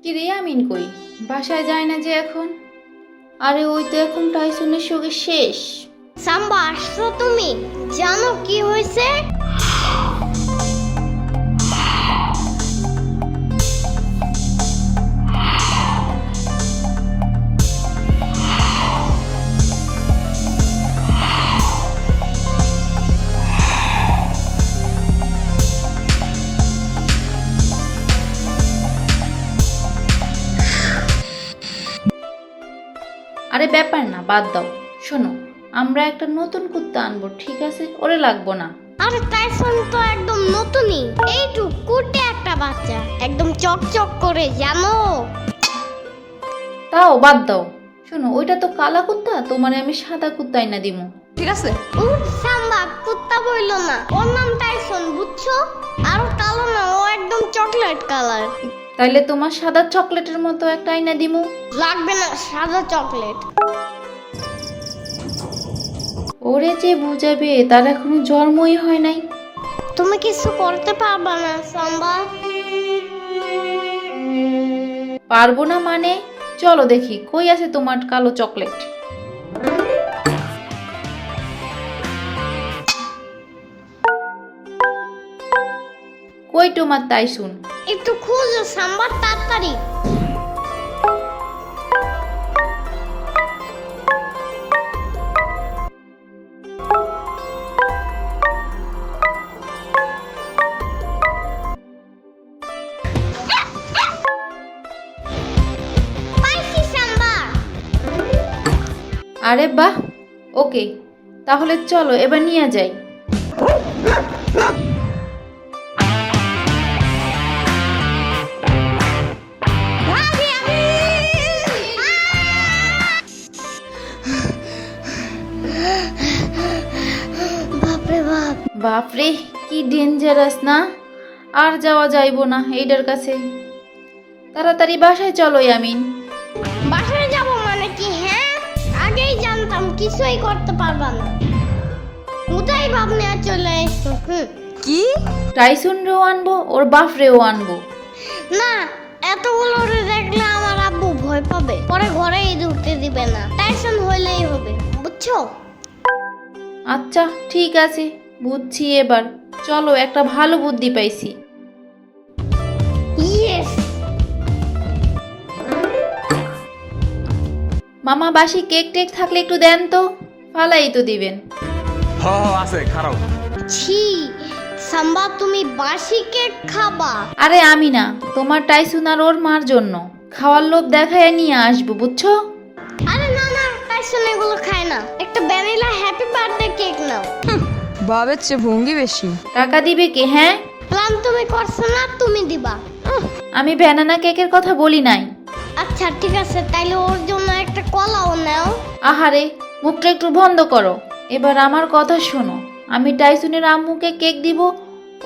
কি রে আমিন কই? বাসায় যায় না যে এখন? আরে ওই তো এখন টাইসনের সঙ্গে শেষ। সাম্বা আসছো তুমি? জানো কি হয়েছে? আরে ব্যাপার না, বাদ দাও। শোনো, আমরা একটা নতুন কুত্তা আনবো, ঠিক আছে? ওরে লাগবো না। আরে টাইসন তো একদম নতুনই, এইটুক কুটে একটা বাচ্চা, একদম চকচক করে, জানো? তাও বাদ দাও। শোনো, ওইটা তো কালা কুত্তা, তোমারে আমি সাদা কুত্তা আইনা দিমু, ঠিক আছে? উফ সাম্বা, কুত্তা বইলো না, ওর নাম টাইসন, বুঝছো? আর কালো না, ও একদম চকলেট কালার। তাইলে তোমার সাদা চকলেটের মতো একটা আইনা দিমু। লাগবে না সাদা চকলেট। ওরে যে বুঝাবে, তার এখনো জন্মই হয় নাই। তুমি কিছু করতে পারবা না সাম্বা। পারবো না মানে? চলো দেখি কই আছে তোমার কালো চকলেট। কই তোমার টাইসন? একটু খুঁজো সাম্বা, তাড়াতাড়ি। পাইছি সাম্বা। আরে বাহ, ওকে, তাহলে চলো এবার নিয়ে যাই। ভাবি আমি। বাপরে বাপ। বাপরে, কি ডেঞ্জারাস না? আর যাওয়া যাইবো না এইটার কাছে। তাড়াতাড়ি বাসায় চলো আমিন। বাসায় যাব মানে কি? হ্যাঁ, আগেই জানতাম কিছুই করতে পারবা না। কোথায় ভাবনে চলে এসছো? কি? টাইসন রেও আনবো, ওর বাপ রেও আনবো? না, এতগুলো দেখলে আমার আব্বু ভয় পাবে, পরে ঘরেই ঢুকতে দিবে না। টাইসন হইলেই হবে, বুঝছো? আচ্ছা ঠিক আছে, বুঝছি এবার। চলো, একটা ভালো বুদ্ধি পাইছি। ইয়েস। মামা, বাসি কেক টেক থাকলে একটু দেন তো, ফালাই তো দিবেন। আছে খারাপ। ছি সাম্বা, তুমি বাসি কেক খাবা? আরে আমি না, তোমার টাইসন আর ওর মার জন্য খাওয়ার লোভ দেখায় নিয়ে আসবো, বুঝছো? আরে না না, টাইসন এগুলো খায় না। একটা ভ্যানিলা হ্যাপি বার্থডে কেক নাও। বাবের চেয়ে ভঙ্গি বেশি। টাকা দিবে কে? হ্যাঁ, প্ল্যান তুমি করছো না, তুমি দিবা। আমি ব্যানানা কেকের কথা বলি নাই। আচ্ছা ঠিক আছে, তাইলে ওর জন্য একটা কলাও নাও। আহারে, মুখটা একটু বন্ধ করো। এবার আমার কথা শোনো, আমি টাইসনের আম্মুকে কেক দিব।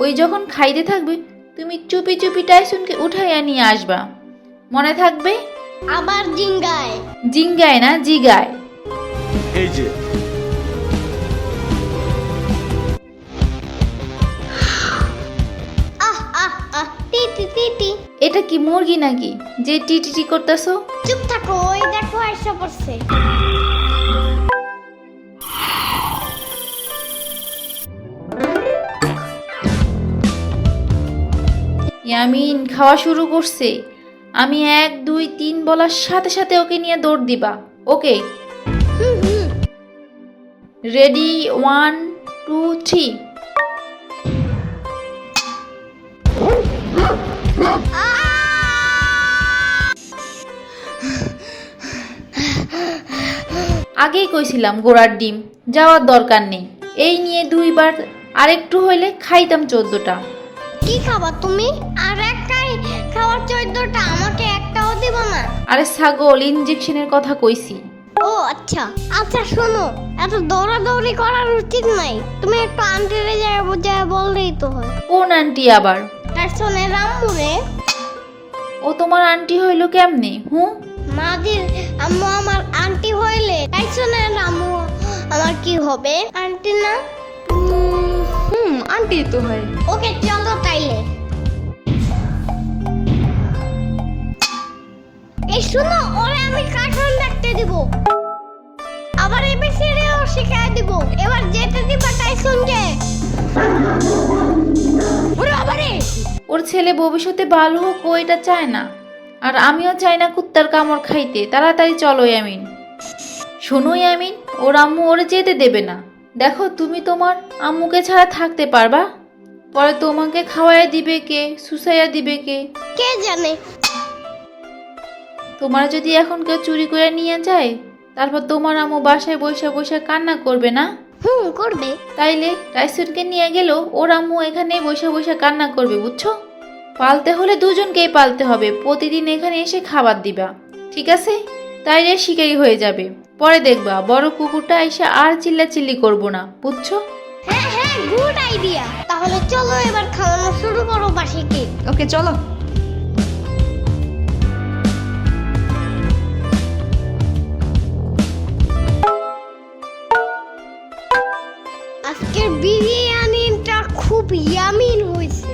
ওই যখন খাইতে থাকবে, তুমি চুপি চুপি টাইসনকে উঠাইয়া নিয়ে আসবা, মনে থাকবে? আবার জিঙ্গায়? জিঙ্গায় না, জিগায়। এই যে আহ আহ আহ, টিটি টিটি। এটা কি মুরগি নাকি যে টিটিটি করতেছো? চুপ থাকো, ওই দেখো আইসা পড়ছে। ইয়ামিন খাওয়া শুরু করছে। আমি 1 2 3 বলার সাথে সাথে ওকে নিয়ে দৌড় দিবা, ওকে? রেডি, 1 2 3। আগেই কইছিলাম গোড়ার ডিম, যাওয়ার দরকার নেই। এই নিয়ে 2 বার, আরেকটু হইলে খাইতাম 14টা। কি খাবা তুমি? আর একটাই খাওয়ার 14টা, আমাকে একটাও দিবা না? আরে ছাগল, ইনজেকশনের কথা কইছি। ও আচ্ছা আচ্ছা, শোনো, এত দৌড়াদৌড়ি করার উচিত নাই। তুমি একটু আন্টিরে যায় বুঝায় বললেই তো হয়। কোন আন্টি আবার? টাইসনের আম্মু রে। ও তোমার আন্টি হইলো কেমনে? মাদির আম্মু আমার আন্টি হইলে টাইসনের আম্মু আমার কি হবে? আন্টি না? আন্টি তো হয়। ওকে চলো তাইলে। শুনো, ওরে আমি কার্টুন দেখতে দিব, আবার এবিসিডিও শিখাই দিব। এবার যেতে দিবা টাইসনকে। ওরে বাবারে, ওর ছেলে ভবিষ্যতে ভালো হোক, ও এটা চায় না। আর আমিও চাই না কুত্তার কামড় খাইতে। তাড়াতাড়ি চলো ইয়ামিন। শোনো ইয়ামিন, ওর আম্মু ওরে যেতে দেবে না। দেখো, তুমি তোমার আম্মুকে ছাড়া থাকতে পারবা? পরে তোমাকে খাওয়াইয়া দিবে কে, সুসাইয়া দিবে কে? কে জানে। তোমার যদি এখন কেউ চুরি করে নিয়ে যায়, তারপর তোমার আম্মু বাসায় বসে বসে কান্না করবে না? করবে। তাইলে টাইসনকে নিয়ে গেল, ওর আম্মু এখানে বসে বসে কান্না করবে, বুঝছো? পালতে হলে দুজনকেই পালতে হবে। প্রতিদিন এখানে এসে খাবার দিবা, ঠিক আছে? তাইলে শিকারি হয়ে যাবে। পরে দেখবা বড় কুকুরটা এসে আর চিল্লাচিল্লি করবো না, বুঝছো? হ্যাঁ হ্যাঁ, গুড আইডিয়া। তাহলে চলো এবার খাওয়ানো শুরু করো বাসিকে। ওকে চলো। আজকের বিরিয়ানিটা খুব ইয়ামিন হয়েছে।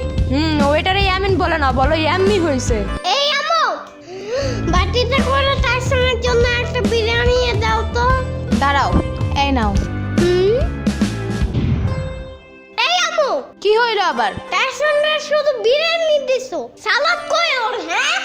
ওয়েটারে ইয়ামিন বলে না, বলো ইয়াম্মি হয়েছে। এই আমো, বাটিতে করে টাইসনের জন্য একটা বিরিয়ানি দাও তো। দাঁড়াও, এই নাও। এই আমো, কি হইলো আবার? টাইসনের শুধু বিরিয়ানি দিছো, সালাদ কই ওর? হ্যাঁ